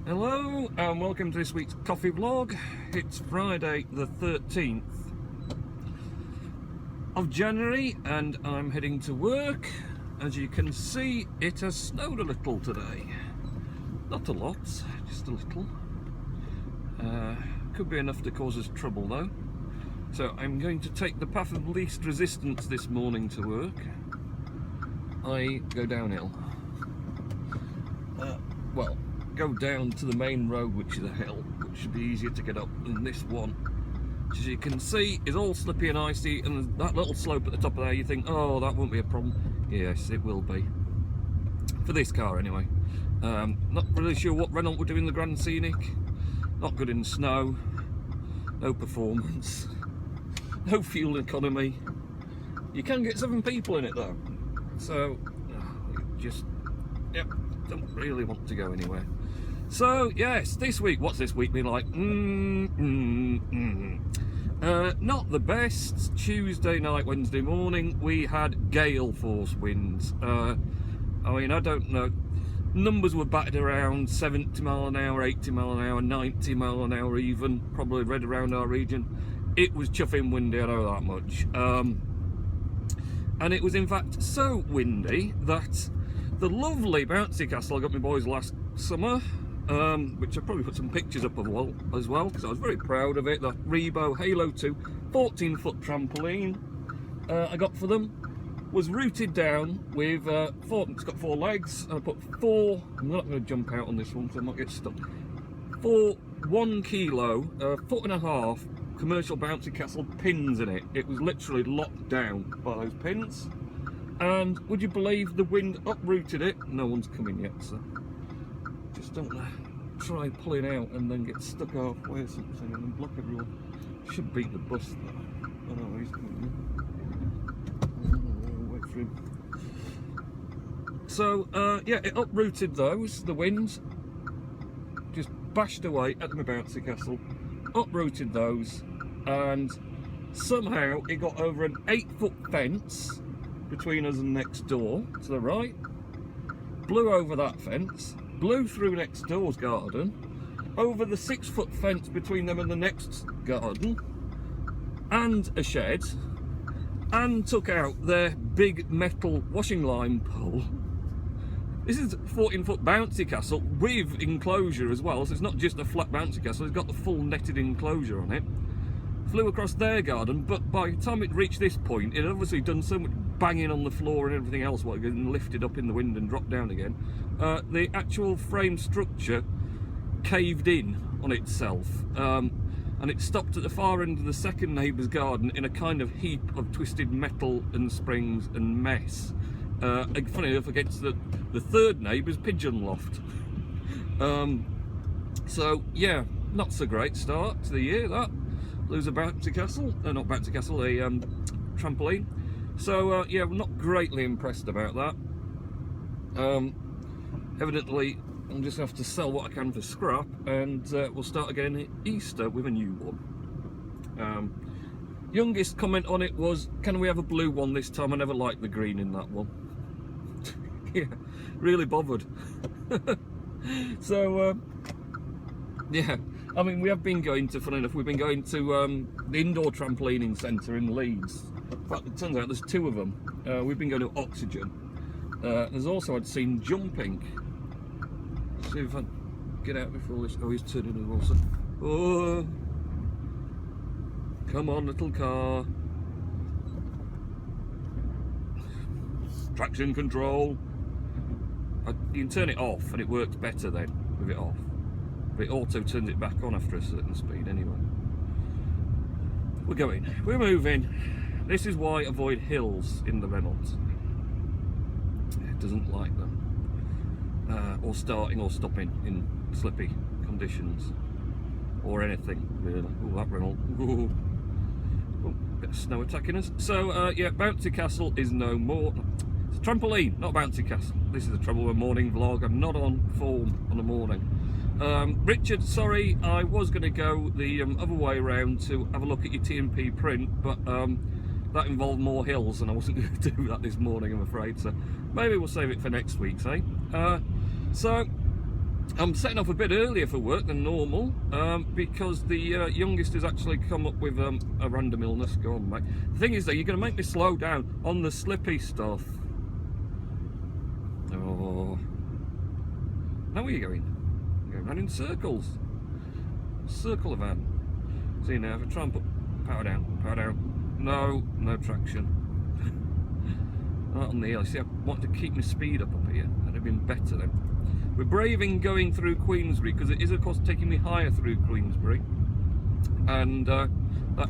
Hello and welcome to this week's coffee vlog. It's Friday the 13th of January and I'm heading to work. As you can see, it has snowed a little today. Not a lot, just a little. Could be enough to cause us trouble though. So I'm going to take the path of least resistance this morning to work. I go downhill. Well, go down to the main road, which is a hill, which should be easier to get up than this one, which, as you can see, is all slippy and icy, and that little slope at the top of there, you think, oh, that won't be a problem. Yes, it will be. For this car, anyway. Not really sure what Renault would do in the Grand Scenic. Not good in snow. No performance. No fuel economy. You can get 7 people in it, though. So, just, yep, don't really want to go anywhere. So yes, this week, what's this week been like? Not the best. Tuesday night, Wednesday morning, we had gale force winds. I mean, I don't know. Numbers were batted around 70 mile an hour, 80 mile an hour, 90 mile an hour even, probably right around our region. It was chuffing windy, I know that much. And it was in fact so windy that the lovely bouncy castle I got my boys last summer, which I probably put some pictures up of as well, because I was very proud of it. The Rebo Halo 2 14-foot trampoline I got for them was rooted down with it's got 4 legs, and I put 4, I'm not going to jump out on this one so I might get stuck, 4 1 kilo, 1.5 foot commercial bouncy castle pins in it. It was literally locked down by those pins, and would you believe the wind uprooted it? No one's coming yet, so just don't try pulling out and then get stuck halfway or something and then block everyone. Should beat the bus though. Oh no, he's coming in. Wait for him. So yeah, it uprooted those, the wind just bashed away at my bouncy castle, uprooted those, and somehow it got over an 8-foot fence between us and next door to the right, blew over that fence, blew through next door's garden, over the 6-foot fence between them and the next garden, and a shed, and took out their big metal washing line pole. This is a 14-foot bouncy castle with enclosure as well, so it's not just a flat bouncy castle, it's got the full netted enclosure on it. Flew across their garden, but by the time it reached this point, it had obviously done so much banging on the floor and everything else while getting lifted up in the wind and dropped down again. The actual frame structure caved in on itself, and it stopped at the far end of the second neighbour's garden in a kind of heap of twisted metal and springs and mess. Funny enough, against the third neighbour's pigeon loft. So yeah, not so great start to the year, that. Lose a bouncy castle, not bouncy castle, a trampoline. So yeah, I'm not greatly impressed about that. Evidently, I'll just have to sell what I can for scrap, and we'll start again at Easter with a new one. Youngest comment on it was, can we have a blue one this time? I never liked the green in that one. Yeah, really bothered. So yeah, I mean, we have been going to, funny enough, we've been going to the indoor trampolining centre in Leeds. In fact, it turns out there's 2 of them. We've been going to Oxygen. There's also, I'd seen jumping. Let's see if I can get out before this. Oh, he's turning as well. So. Oh, come on, little car. Traction control. You can turn it off and it works better then with it off. But it auto turns it back on after a certain speed anyway. We're moving. This is why I avoid hills in the Renault. It doesn't like them. Or starting or stopping in slippy conditions. Or anything, really. Oh, that Renault. Ooh. Oh, bit of snow attacking us. So, yeah, bouncy castle is no more. It's a trampoline, not a bouncy castle. This is a trouble with a morning vlog. I'm not on form on a morning. Richard, sorry, I was going to go the other way around to have a look at your T&P print, but that involved more hills and I wasn't going to do that this morning, I'm afraid, so maybe we'll save it for next week, eh? So I'm setting off a bit earlier for work than normal because the youngest has actually come up with a random illness. Go on, mate. The thing is, though, you're going to make me slow down on the slippy stuff. Oh. Now where are you going? You're going round in circles. Circle the van. See now, if I try and put power down, power down. No traction. Not on the hill. See, I want to keep my speed up here. That'd have been better then. We're braving going through Queensbury because it is, of course, taking me higher through Queensbury, and that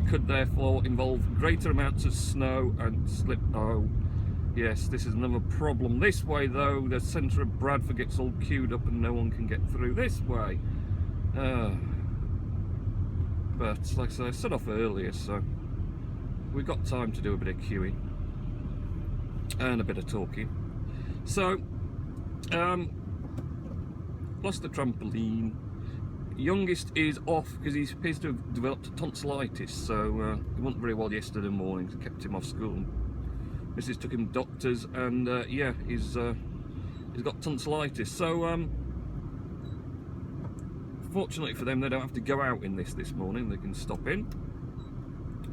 could therefore involve greater amounts of snow and slip. Oh, yes, this is another problem. This way, though, the centre of Bradford gets all queued up and no one can get through this way. But like I said, I set off earlier, so we've got time to do a bit of queuing and a bit of talking. So, lost the trampoline. Youngest is off because he appears to have developed tonsillitis, so he wasn't very well yesterday morning, so kept him off school. Mrs. took him to doctors, and yeah, he's got tonsillitis. So fortunately for them, they don't have to go out in this morning. They can stop in,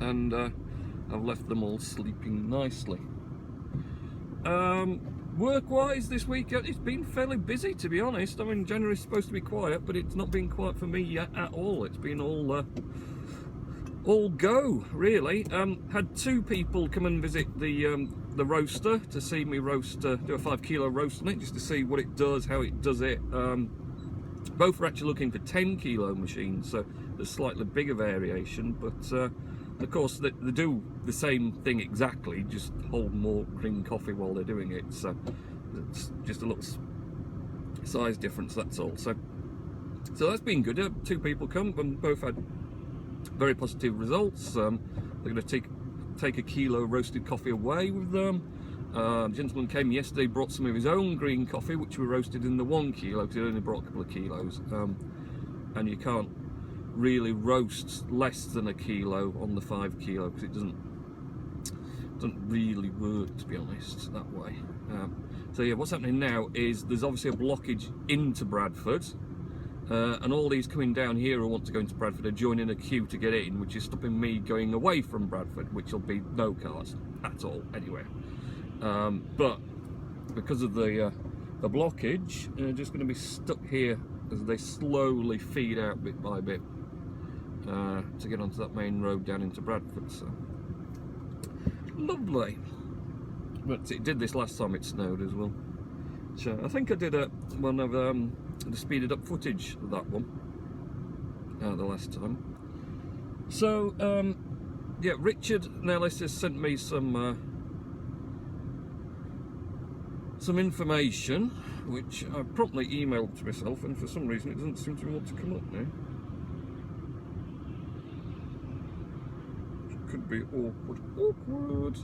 and I've left them all sleeping nicely. Work-wise this week, it's been fairly busy, to be honest. I mean, January's supposed to be quiet, but it's not been quiet for me yet at all. It's been all go, really. Had 2 people come and visit the roaster to see me roast, do a 5 kilo roast on it, just to see what it does, how it does it. Both are actually looking for 10 kilo machines, so there's slightly bigger variation, but of course they do the same thing exactly, just hold more green coffee while they're doing it, so it's just a little size difference, that's all. So that's been good. 2 people come and both had very positive results. They're going to take a kilo roasted coffee away with them. A gentleman came yesterday, brought some of his own green coffee, which we roasted in the 1 kilo, because he only brought a couple of kilos, and you can't really roast less than a kilo on the 5 kilo because it doesn't really work, to be honest, that way. So yeah, what's happening now is there's obviously a blockage into Bradford, and all these coming down here who want to go into Bradford are joining a queue to get in, which is stopping me going away from Bradford, which will be no cars at all anywhere. But because of the blockage, they're just going to be stuck here as they slowly feed out bit by bit to get onto that main road down into Bradford. So lovely. But it did this last time it snowed as well. So I think I did one of the speeded up footage of that one the last time. So yeah, Richard Nellis has sent me some information, which I promptly emailed to myself, and for some reason it doesn't seem to want to come up now. Which could be awkward.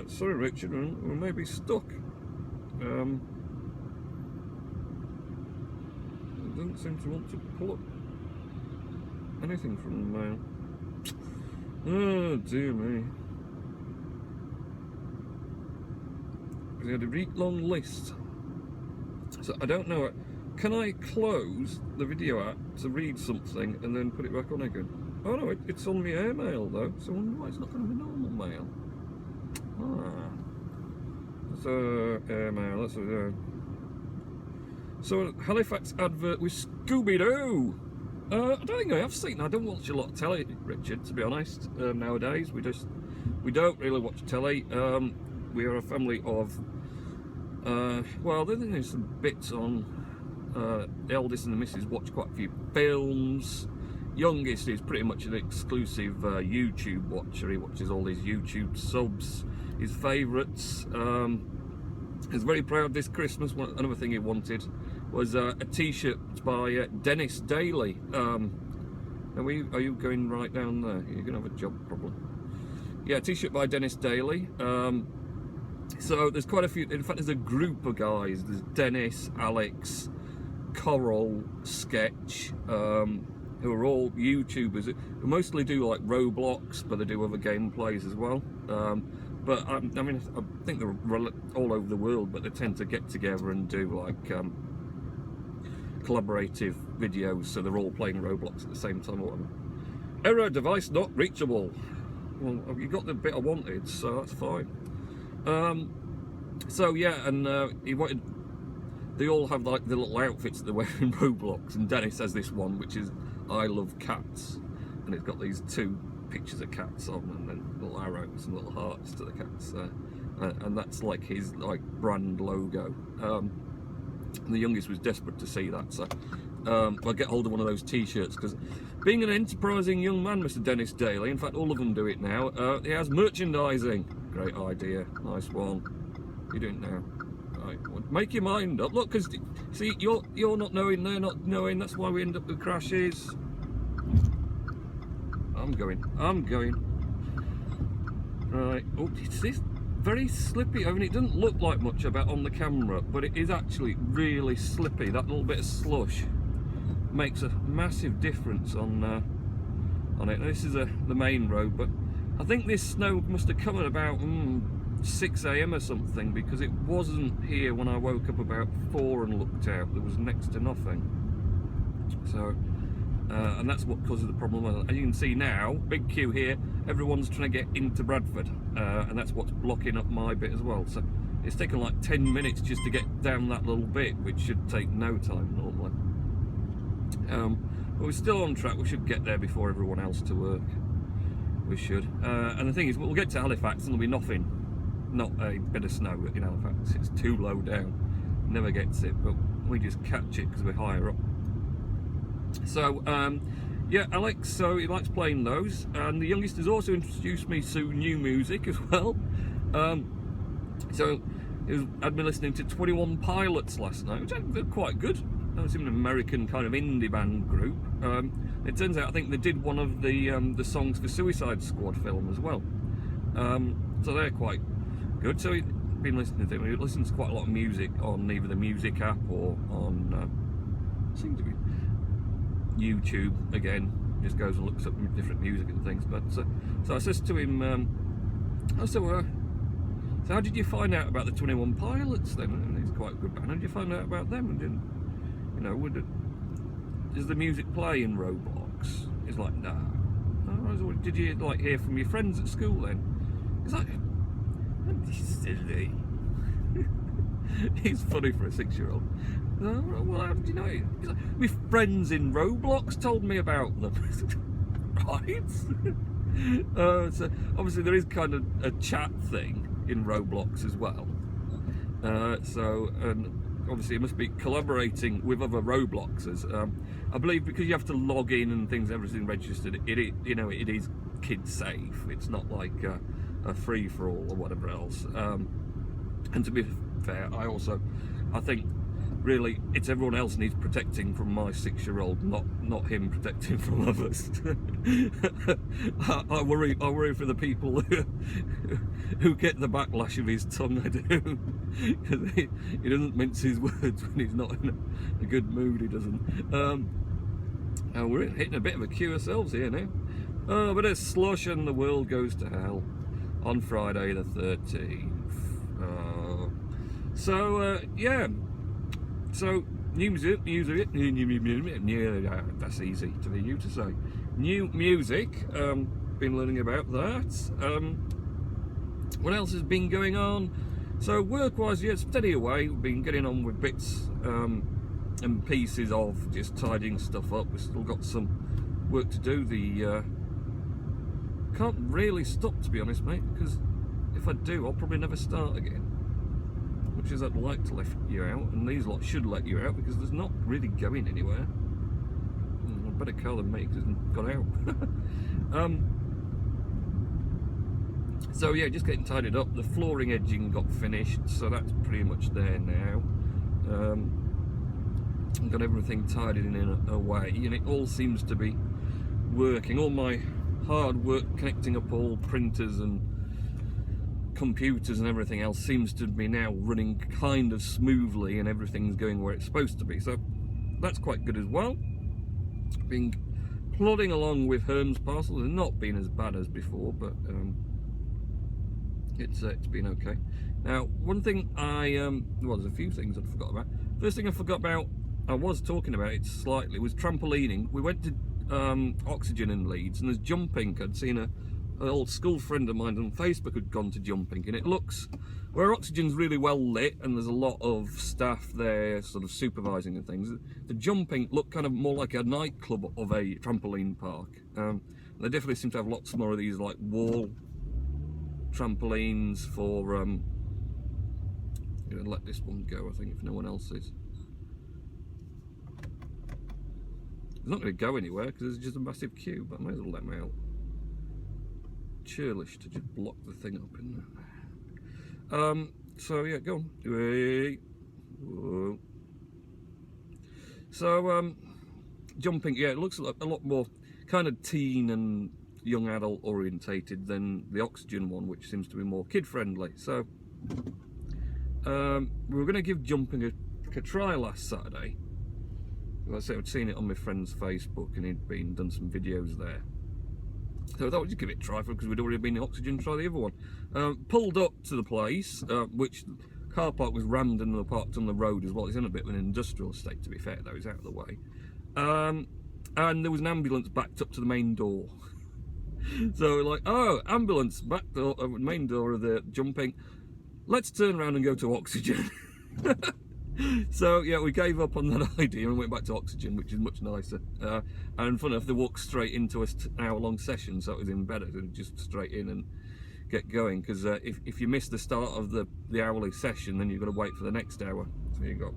Sorry, Richard, we may be stuck. It doesn't seem to want to pull up anything from the mail. Oh dear me. He had a really long list, so I don't know. Can I close the video app to read something and then put it back on again? Oh no, it's on my airmail though, so I wonder why it's not going to be normal mail. That's airmail. That's so Halifax advert with Scooby-Doo. I don't think I have seen. I don't watch a lot of telly, Richard, to be honest. Nowadays, we don't really watch telly. We are a family of, well, there's some bits on, the eldest and the missus watch quite a few films. Youngest is pretty much an exclusive YouTube watcher. He watches all these YouTube subs, his favourites. He's very proud this Christmas. Another thing he wanted was a t-shirt by Dennis Daly. Are you going right down there? You're going to have a job problem. Yeah, a t-shirt by Dennis Daly. So there's quite a few. In fact, there's a group of guys. There's Dennis, Alex, Coral, Sketch, who are all YouTubers who mostly do like Roblox, but they do other gameplays as well. But I mean, I think they're all over the world, but they tend to get together and do like collaborative videos, so they're all playing Roblox at the same time or whatever. Error, device not reachable. Well, you got the bit I wanted, so that's fine. So yeah, and he wanted. They all have like the little outfits that they wear in Roblox, and Dennis has this one which is I love cats, and it's got these 2 pictures of cats on, and then little arrows and little hearts to the cats, and that's like his like brand logo. And the youngest was desperate to see that, so I'll get hold of one of those t-shirts, because being an enterprising young man, Mr. Dennis Daly, in fact all of them do it now, he has merchandising. Great idea, nice one. What are you doing now? Right, well, make your mind up. Look, because see, you're not knowing, they're not knowing, that's why we end up with crashes. I'm going. Right, oh, it's this very slippy. I mean, it doesn't look like much about on the camera, but it is actually really slippy. That little bit of slush makes a massive difference on it. This is the main road, but I think this snow must have come at about 6 AM or something, because it wasn't here when I woke up about 4 and looked out. There was next to nothing. So, and that's what causes the problem. As you can see now, big queue here. Everyone's trying to get into Bradford, and that's what's blocking up my bit as well. So it's taken like 10 minutes just to get down that little bit, which should take no time normally. But we're still on track. We should get there before everyone else to work. We should. And the thing is, we'll get to Halifax and there'll be nothing. Not a bit of snow in Halifax. It's too low down. Never gets it, but we just catch it because we're higher up. So yeah, Alex, so he likes playing those, and the youngest has also introduced me to new music as well. So I'd been listening to 21 Pilots last night, which I think quite good. That was an American kind of indie band group. It turns out I think they did one of the songs for Suicide Squad film as well. So they're quite good. So he's been listening to them. He listens to quite a lot of music on either the music app or on seems to be YouTube again. Just goes and looks up different music and things. But so I says to him, so how did you find out about the 21 Pilots then? And he's quite a good band. How did you find out about them? And didn't, you know, does the music play in Roblox? He's like, nah. Oh, did you like hear from your friends at school then? He's like, I'm silly. He's funny for a 6-year-old. Oh, well, how did you know it? He's like, my friends in Roblox told me about them. Right? So obviously there is kind of a chat thing in Roblox as well. And obviously it must be collaborating with other Robloxers. I believe because you have to log in and things, everything registered. It you know, it is kid safe. It's not like a free for all or whatever else. And to be fair, I think really it's everyone else needs protecting from my 6-year-old, not him protecting from others. I worry for the people who get the backlash of his tongue. I do, because he doesn't mince his words when he's not in a good mood. He doesn't. And we're hitting a bit of a queue ourselves here now. Oh, but it's slush and the world goes to hell on Friday the 13th. Yeah. So music, yeah, that's easy to be you to say. New music, been learning about that. What else has been going on? So work-wise, yeah, steady away. We've been getting on with bits and pieces of just tidying stuff up. We've still got some work to do. Can't really stop, to be honest, mate, because if I do, I'll probably never start again. Which is I'd like to let you out, and these lot should let you out because there's not really going anywhere. A better car than me because it's got out. So yeah, just getting tidied up. The flooring edging got finished, so that's pretty much there now. I've got everything tidied in a way, and it all seems to be working. All my hard work connecting up all printers and computers and everything else seems to be now running kind of smoothly, and everything's going where it's supposed to be, so that's quite good as well. Been plodding along with Herm's parcels. It's not been as bad as before, but it's been okay. Now, one thing well, there's a few things I forgot about. First thing I forgot about I was talking about it slightly, was trampolining. We went to Oxygen in Leeds, and there's jumping. I'd seen an old school friend of mine on Facebook had gone to jumping, and it looks, where Oxygen's really well lit and there's a lot of staff there sort of supervising and things, the jumping looked kind of more like a nightclub of a trampoline park. They definitely seem to have lots more of these like wall trampolines for I'm gonna let this one go, I think, if no one else is. It's not going to go anywhere because there's just a massive queue, but I might as well let them out. Churlish to just block the thing up in there. So yeah, go on. Whoa. So jumping, yeah, it looks a lot more kind of teen and young adult orientated than the Oxygen one, which seems to be more kid friendly. So we were going to give jumping a try last Saturday. Like I said, I'd seen it on my friend's Facebook and he'd done some videos there. So I thought we'd just give it a try because we'd already been in Oxygen to try the other one. Pulled up to the place, which car park was rammed and they parked on the road as well. It's in a bit of an industrial estate, to be fair, though. It's out of the way. And there was an ambulance backed up to the main door. So we're like, oh, ambulance backed up the main door of the jumping. Let's turn around and go to Oxygen. So yeah, we gave up on that idea and went back to Oxygen, which is much nicer. And fun enough, they walked straight into an hour-long session, so it was even better to just straight in and get going. Because if you miss the start of the hourly session, then you've got to wait for the next hour. So you got,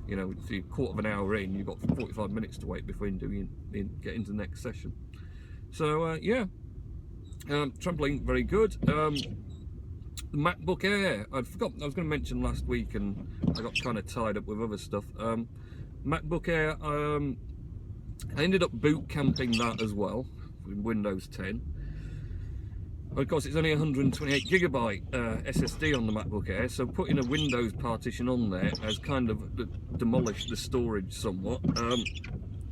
you know, if you're a quarter of an hour in, you've got 45 minutes to wait before you get into the next session. So yeah, trampoline, very good. The MacBook Air, I'd forgotten, I was going to mention last week and I got kind of tied up with other stuff. MacBook Air, I ended up boot camping that as well with Windows 10. Of course, it's only 128GB SSD on the MacBook Air, so putting a Windows partition on there has kind of demolished the storage somewhat.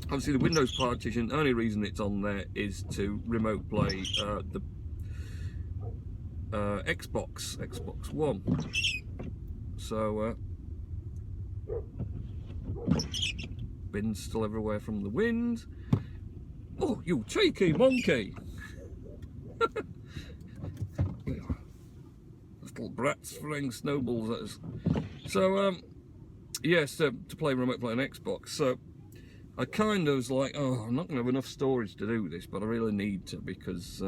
Obviously, the Windows partition, the only reason it's on there is to remote play the Xbox One. So bins still everywhere from the wind. Oh, you cheeky monkey! Little brats throwing snowballs at us. So yes, to play remote play on Xbox. So I kind of was like, oh, I'm not going to have enough storage to do this, but I really need to because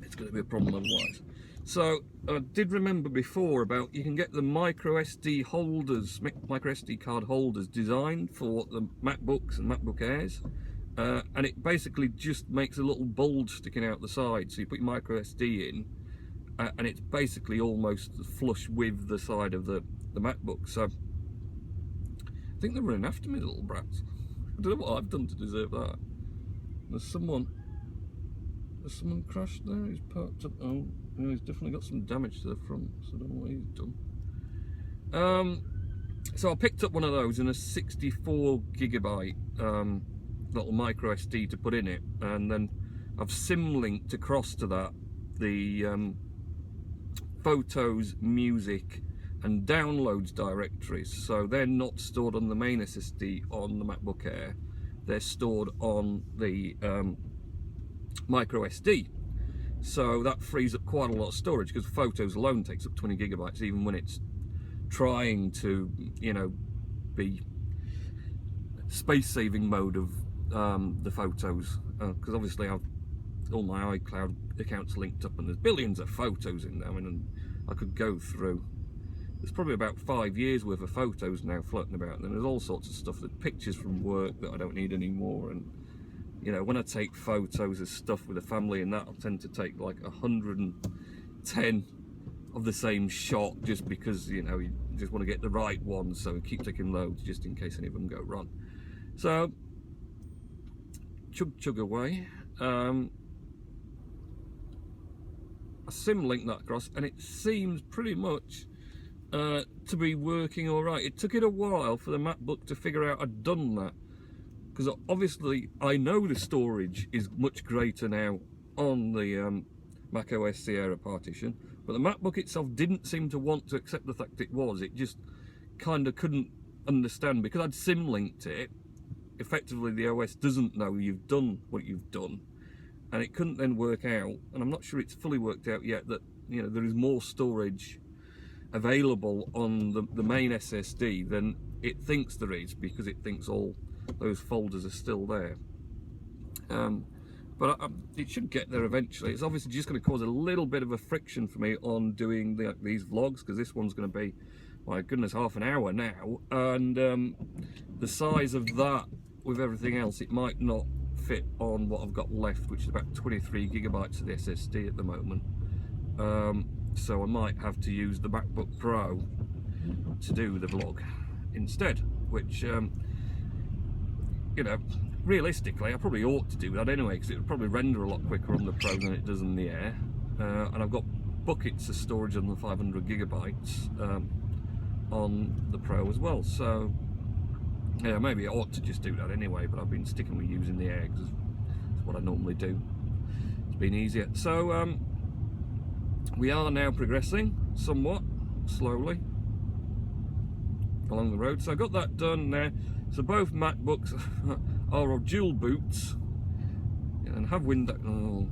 it's going to be a problem otherwise. So I did remember before about you can get the micro SD holders, micro SD card holders designed for the MacBooks and MacBook Airs, and it basically just makes a little bulge sticking out the side. So you put your micro SD in, and it's basically almost flush with the side of the MacBook. So I think they're running after me, the little brats. I don't know what I've done to deserve that. There's someone crashed there. He's parked up. Oh, yeah, he's definitely got some damage to the front, so I don't know what he's done. So I picked up one of those in a 64GB little micro SD to put in it, and then I've sim-linked across to that the photos, music and downloads directories, so they're not stored on the main SSD on the MacBook Air, they're stored on the micro SD. So that frees up quite a lot of storage, because photos alone takes up 20GB, even when it's trying to, you know, be space-saving mode of the photos, because obviously I've all my iCloud accounts linked up and there's billions of photos in there, and I could go through. There's probably about 5 years worth of photos now floating about, and then there's all sorts of stuff, that pictures from work that I don't need anymore. And you know, when I take photos of stuff with the family and that, I tend to take like 110 of the same shot, just because, you know, you just want to get the right one, so we keep taking loads just in case any of them go wrong. So chug away. I sim-linked that across and it seems pretty much to be working all right. It took it a while for the MacBook to figure out I'd done that, because obviously I know the storage is much greater now on the Mac OS Sierra partition, but the MacBook itself didn't seem to want to accept the fact it was. It just kind of couldn't understand, because I'd sim linked it. Effectively, the OS doesn't know you've done what you've done, and it couldn't then work out, and I'm not sure it's fully worked out yet, that there is more storage available on the main SSD than it thinks there is, because it thinks all those folders are still there. But it should get there eventually. It's obviously just going to cause a little bit of a friction for me on doing these vlogs, because this one's going to be, my goodness, half an hour now, and the size of that with everything else, it might not fit on what I've got left, which is about 23 gigabytes of the SSD at the moment. So I might have to use the MacBook Pro to do the vlog instead, which realistically I probably ought to do that anyway, because it would probably render a lot quicker on the Pro than it does in the Air, and I've got buckets of storage on the 500 gigabytes on the Pro as well, so yeah, maybe I ought to just do that anyway, but I've been sticking with using the Air because it's what I normally do. It's been easier. So we are now progressing somewhat slowly along the road. So I got that done now. So both MacBooks are of dual boots and have window. Oh,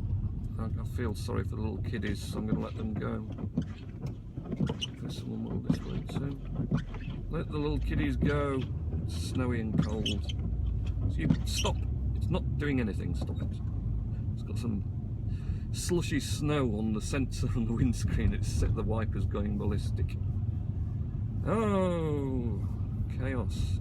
I feel sorry for the little kiddies, so I'm going to let them go. There's someone more this way too. Let the little kiddies go. It's snowy and cold. So you stop. It's not doing anything. Stop it. It's got some slushy snow on the sensor on the windscreen. It's set the wipers going ballistic. Oh, chaos.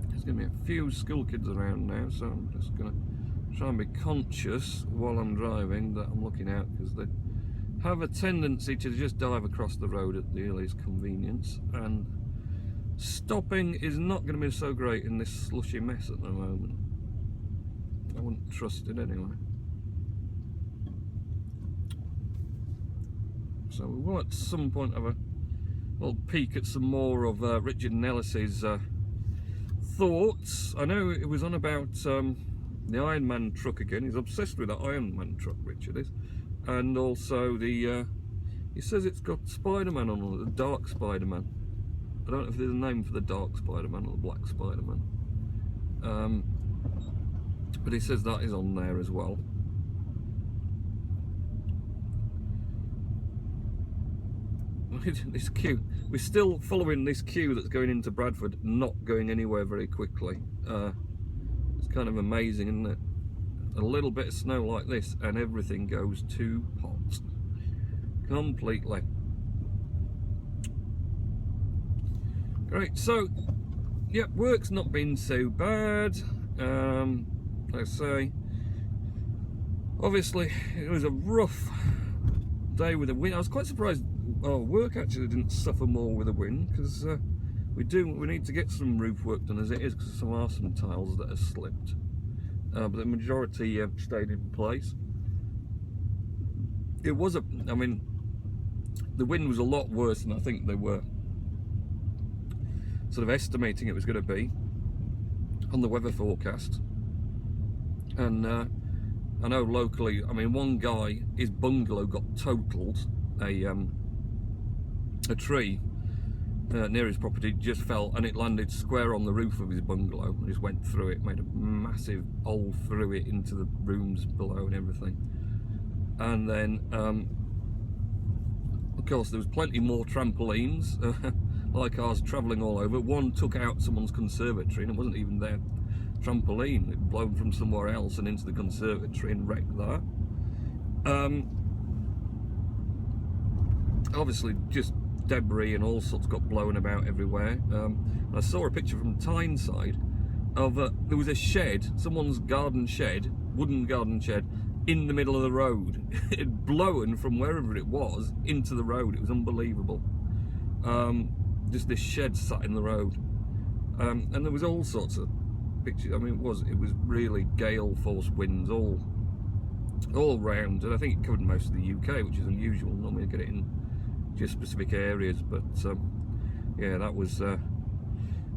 There's going to be a few school kids around now, so I'm just going to try and be conscious while I'm driving that I'm looking out, because they have a tendency to just dive across the road at the earliest convenience, and stopping is not going to be so great in this slushy mess at the moment. I wouldn't trust it anyway. So we will at some point have a little peek at some more of Richard and Ellis's thoughts. I know it was on about the Iron Man truck again. He's obsessed with that Iron Man truck, Richard is. And also the he says it's got Spider-Man on it, the Dark Spider-Man. I don't know if there's a name for the Dark Spider-Man or the Black Spider-Man, but he says that is on there as well. This queue, we're still following this queue that's going into Bradford, not going anywhere very quickly. It's kind of amazing, isn't it? A little bit of snow like this and everything goes to pot completely. Great, so yeah, work's not been so bad. Like I say, obviously it was a rough day with the wind. I was quite surprised work actually didn't suffer more with the wind, because we need to get some roof work done as it is, because there are some tiles that have slipped, but the majority stayed in place. It was I mean, the wind was a lot worse than I think they were sort of estimating it was going to be on the weather forecast. And I know locally, I mean, one guy, his bungalow got totaled. A tree near his property just fell and it landed square on the roof of his bungalow and just went through it, made a massive hole through it into the rooms below and everything. And then of course there was plenty more trampolines like ours travelling all over. One took out someone's conservatory and it wasn't even their trampoline. It blown from somewhere else and into the conservatory and wrecked that. Obviously just debris and all sorts got blown about everywhere. I saw a picture from Tyneside of there was a shed, someone's garden shed, wooden garden shed, in the middle of the road. It had blown from wherever it was into the road. It was unbelievable. Just this shed sat in the road, and there was all sorts of pictures. I mean, it was really gale force winds all round, and I think it covered most of the UK, which is unusual. Normally you get it in just specific areas, but yeah, that was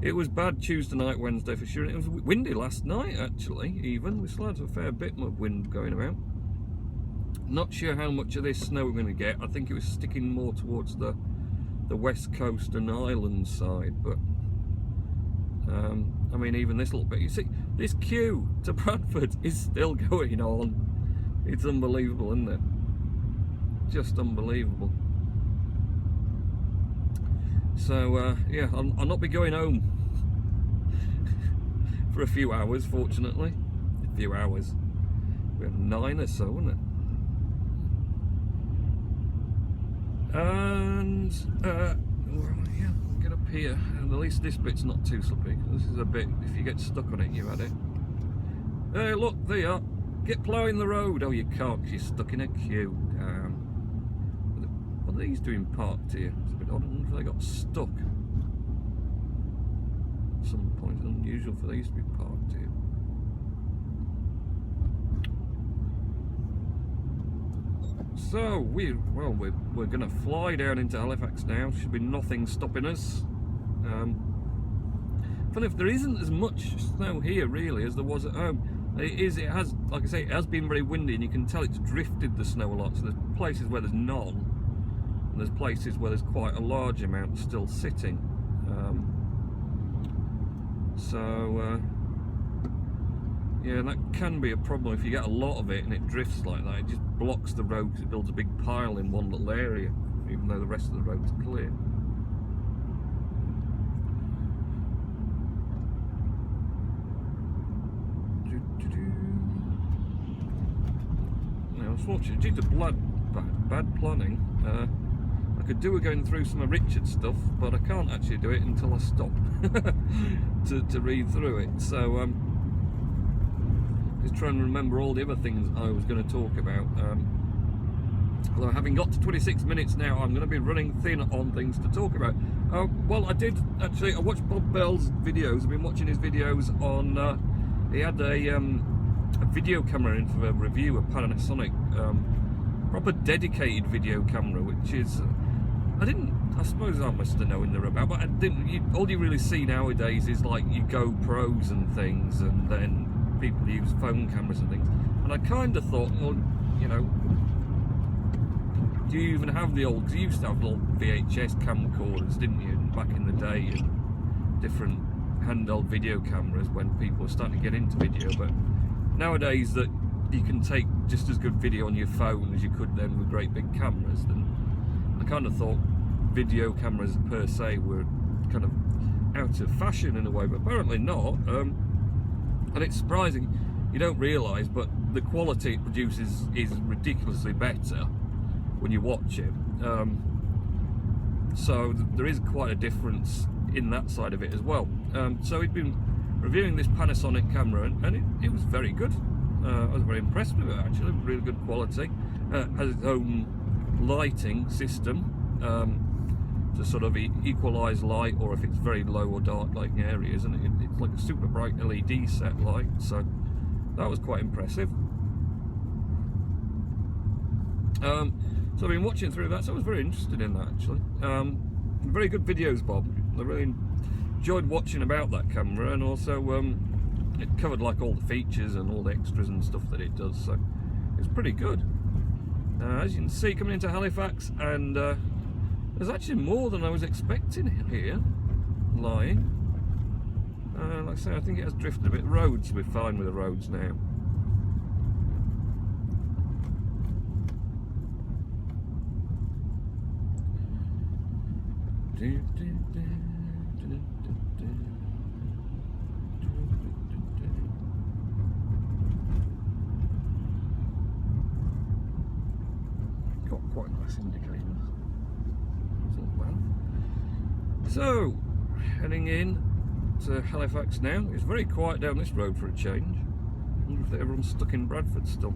it was bad Tuesday night, Wednesday for sure. It was windy last night actually. Even we still had a fair bit of wind going about. Not sure how much of this snow we're going to get. I think it was sticking more towards the the west coast and island side, but I mean, even this little bit, you see, this queue to Bradford is still going on. It's unbelievable, isn't it? Just unbelievable. So yeah, I'll not be going home for a few hours, fortunately. A few hours. We have 9 or so, isn't it? And well, yeah, we'll get up here, and at least this bit's not too slippy. This is a bit, if you get stuck on it, you had it. Hey, look, there you are. Get ploughing the road. Oh, you can't, because you're stuck in a queue. What are these doing parked here? It's a bit odd. I wonder if they got stuck at some point. It's unusual for these to be parked here. So we're going to fly down into Halifax now. Should be nothing stopping us. Funny if there isn't as much snow here really as there was at home. It has, like I say, it has been very windy, and you can tell it's drifted the snow a lot. So there's places where there's none, and there's places where there's quite a large amount still sitting. Yeah, that can be a problem if you get a lot of it and it drifts like that. It just blocks the road because it builds a big pile in one little area, even though the rest of the road's clear. Now, unfortunately, due to bad planning, I could do with going through some of Richard's stuff, but I can't actually do it until I stop to read through it. So just trying to remember all the other things I was going to talk about. Although having got to 26 minutes now, I'm going to be running thin on things to talk about. Well, I did actually. I watched Bob Bell's videos. I've been watching his videos on. He had a video camera in for a review, a Panasonic proper dedicated video camera, which is I suppose I must have known they're about, but I didn't. All you really see nowadays is like your GoPros and things, and then people use phone cameras and things. And I kind of thought, well, you know, do you even have the old? Because you used to have little VHS camcorders, didn't you, back in the day, and different handheld video cameras when people were starting to get into video. But nowadays, that you can take just as good video on your phone as you could then with great big cameras. Then I kind of thought video cameras per se were kind of out of fashion in a way, but apparently not. And it's surprising, you don't realise, but the quality it produces is ridiculously better when you watch it. So there is quite a difference in that side of it as well. So he'd been reviewing this Panasonic camera, and it was very good. I was very impressed with it actually, really good quality. Has its own lighting system to sort of equalise light, or if it's very low or dark lighting areas, and it's like a super bright LED set light, so that was quite impressive. So I've been watching through that, so I was very interested in that actually. Very good videos, Bob. I really enjoyed watching about that camera, and also it covered like all the features and all the extras and stuff that it does, so it's pretty good. As you can see, coming into Halifax, and there's actually more than I was expecting here lying. Like I say, I think it has drifted a bit. Roads, we're fine with the roads now. Got quite nice indicators. So, heading in to Halifax now. It's very quiet down this road for a change. I wonder if everyone's stuck in Bradford still.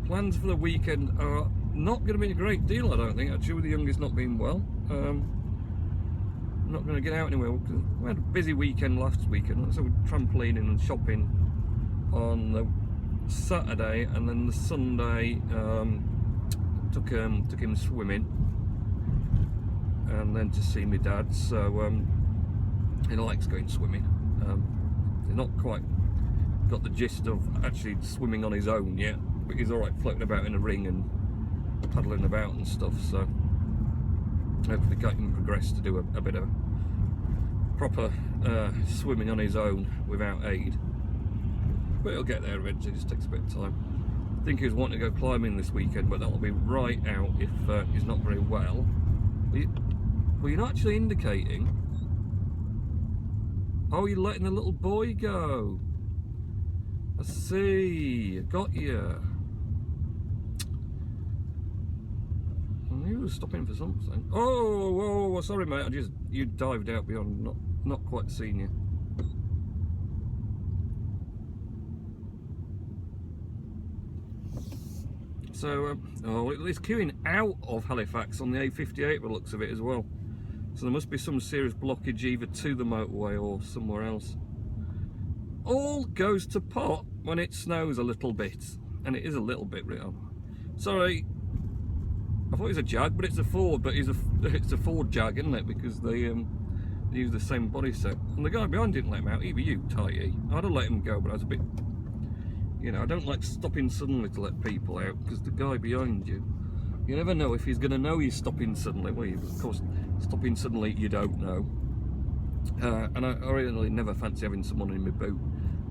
Plans for the weekend are not going to be a great deal, I don't think, actually, with the youngest not being well. I'm not going to get out anywhere. We had a busy weekend last weekend, so we're trampolining and shopping on the Saturday, and then the Sunday took him swimming, and then to see my dad. So he likes going swimming. He's not quite got the gist of actually swimming on his own yet. but he's all right floating about in a ring and paddling about and stuff. So hopefully he can progress to do a bit of proper swimming on his own without aid. But he'll get there eventually. It just takes a bit of time. I think he was wanting to go climbing this weekend, but that'll be right out if he's not very well. Well, you're not actually indicating. Oh, you're letting the little boy go. I see. Got you. I knew he was stopping for something. Oh, whoa, sorry, mate. You dived out beyond. Not quite seen you. So, it's queuing out of Halifax on the A58 by the looks of it as well. So there must be some serious blockage either to the motorway or somewhere else. All goes to pot when it snows a little bit. And it is a little bit, really. Sorry, I thought it was a Jag, but it's a Ford. But it's a Ford Jag, isn't it? Because they use the same body set. And the guy behind didn't let him out, either you, Tighty. I'd have let him go, but I was a bit... You know, I don't like stopping suddenly to let people out, because the guy behind you, you never know if he's going to know you're stopping suddenly. Well, of course, stopping suddenly you don't know. And I really never fancy having someone in my boot.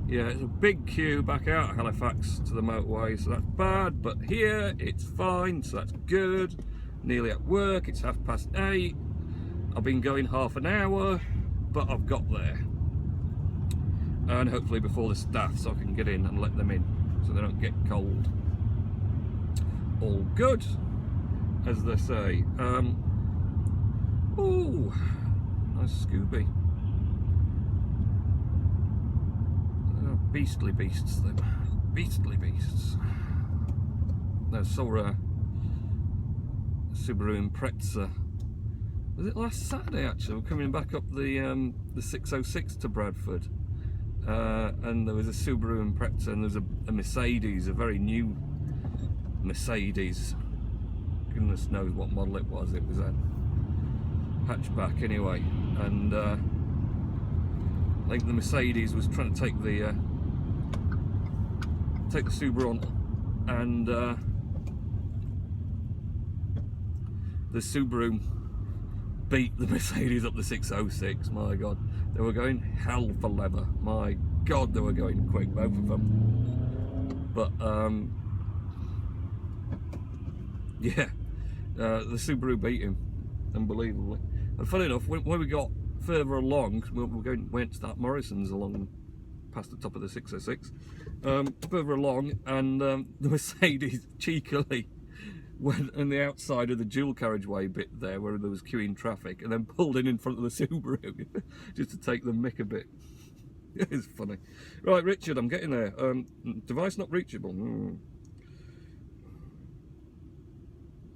Yeah, it's a big queue back out of Halifax to the motorway, so that's bad. But here, it's fine, so that's good. Nearly at work, it's 8:30. I've been going half an hour, but I've got there. And hopefully before the staff, so I can get in and let them in so they don't get cold. All good, as they say. Ooh, nice Scooby. Beastly beasts, them. Beastly beasts. No, saw a Subaru Impreza. Was it last Saturday actually? We're coming back up the 606 to Bradford. And there was a Subaru Impreza and there was a Mercedes, a very new Mercedes. Goodness knows what model it was. It was a hatchback anyway, and I think the Mercedes was trying to take the Subaru on, and the Subaru beat the Mercedes up the 606. My God, they were going hell for leather. My God, they were going quick, both of them. But yeah, the Subaru beat him, unbelievably. And funny enough, when we got further along, we went to that Morrison's along past the top of the 606. Further along, and the Mercedes cheekily went on the outside of the dual carriageway bit there where there was queuing traffic, and then pulled in front of the Subaru just to take the mick a bit. It's funny. Right, Richard, I'm getting there. Device not reachable.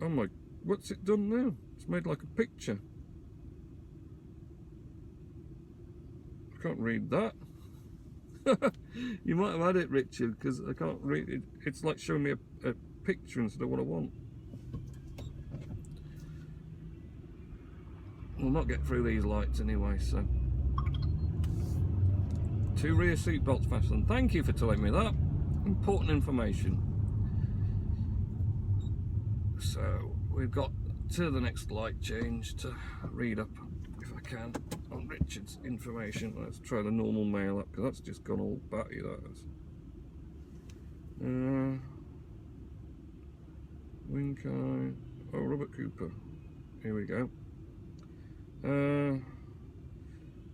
Oh my, what's it done now? It's made like a picture. I can't read that. You might have had it, Richard, because I can't read it. It's like showing me a picture instead of what I want. We'll not get through these lights anyway, so. 2 rear seat belts fastened. Thank you for telling me that. Important information. So, we've got to the next light change to read up, if I can, on Richard's information. Let's try the normal mail up, because that's just gone all batty, that is. Winkai. Oh, Robert Cooper. Here we go.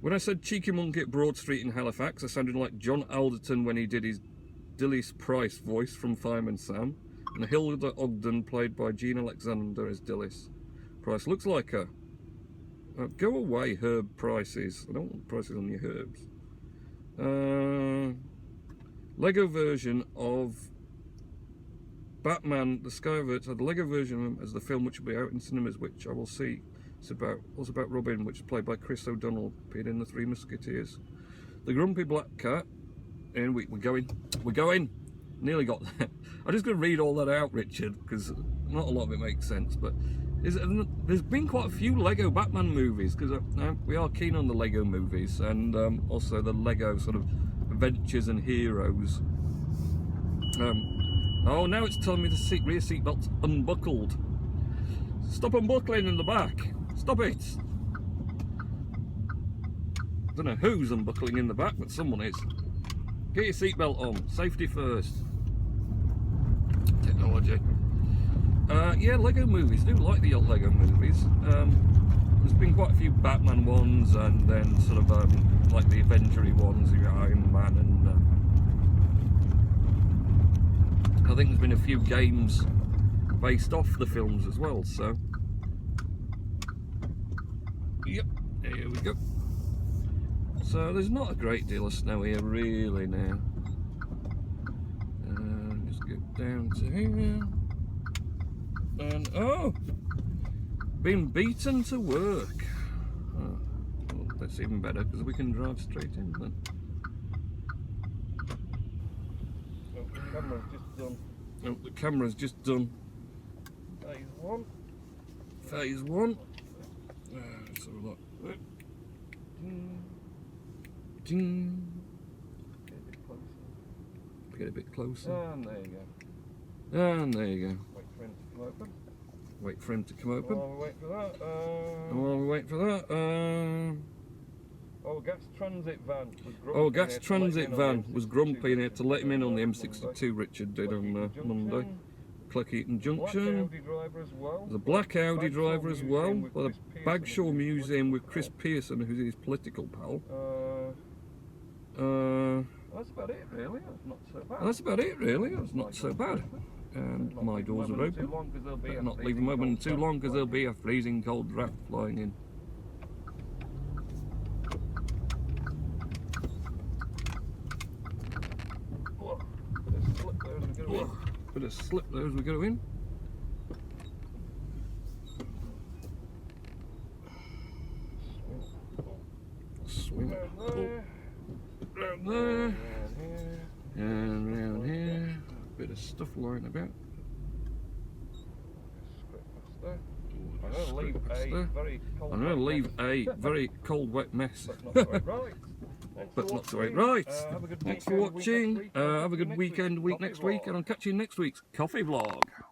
When I said cheeky monkey at Broad Street in Halifax, I sounded like John Alderton when he did his Dilys Price voice from Fireman Sam, and Hilda Ogden played by Jean Alexander as Dilys Price. Looks like her. Go away, Herb Prices. I don't want prices on your herbs. Lego version of Batman, the Skyverts had the Lego version as the film, which will be out in cinemas, which I will see. It's also about Robin, which is played by Chris O'Donnell, appeared in The Three Musketeers. The Grumpy Black Cat, and we're going, nearly got there. I'm just going to read all that out, Richard, because not a lot of it makes sense, but there's been quite a few Lego Batman movies, because we are keen on the Lego movies, and also the Lego sort of adventures and heroes. Oh, now it's telling me the rear seat belt's unbuckled. Stop unbuckling in the back. Stop it. I don't know who's unbuckling in the back, but someone is. Get your seatbelt on. Safety first. Technology. Yeah, Lego movies. I do like the old Lego movies. There's been quite a few Batman ones, and then sort of like the Avenger-y ones, Iron Man, and I think there's been a few games based off the films as well. So, yep, here we go. So there's not a great deal of snow here really now. Just get down to here, and oh, been beaten to work. Oh, well, that's even better because we can drive straight in then. Oh, the camera's just done. Oh, the camera's just done. Phase 1. Phase 1. Let's have a look. Ding. Get a bit closer. And there you go. And there you go. Wait for him to come open. Wait for him to come open. While we wait for that. While we wait for that. Oh, gas transit van was grumpy. Oh, gas transit van was grumpy in here to let him in on the M62. Richard did on Monday. Cleckheaton Junction. There's a black Audi driver as well. Well, the Bagshaw Museum with Chris Pearson, who's his political pal. That's about it, really. That's not so bad. That's about it, really. That's not so bad. And my doors are open. Better not leave them open too long because there'll be a freezing cold draft flying in. Bit of slip there as we go in. Swing it round there, and round here. Bit of stuff lying about. I'm going to leave a very cold, wet mess. But not to wait. Right. Thanks for watching. Have a good weekend, week next week, and I'll catch you in next week's coffee vlog.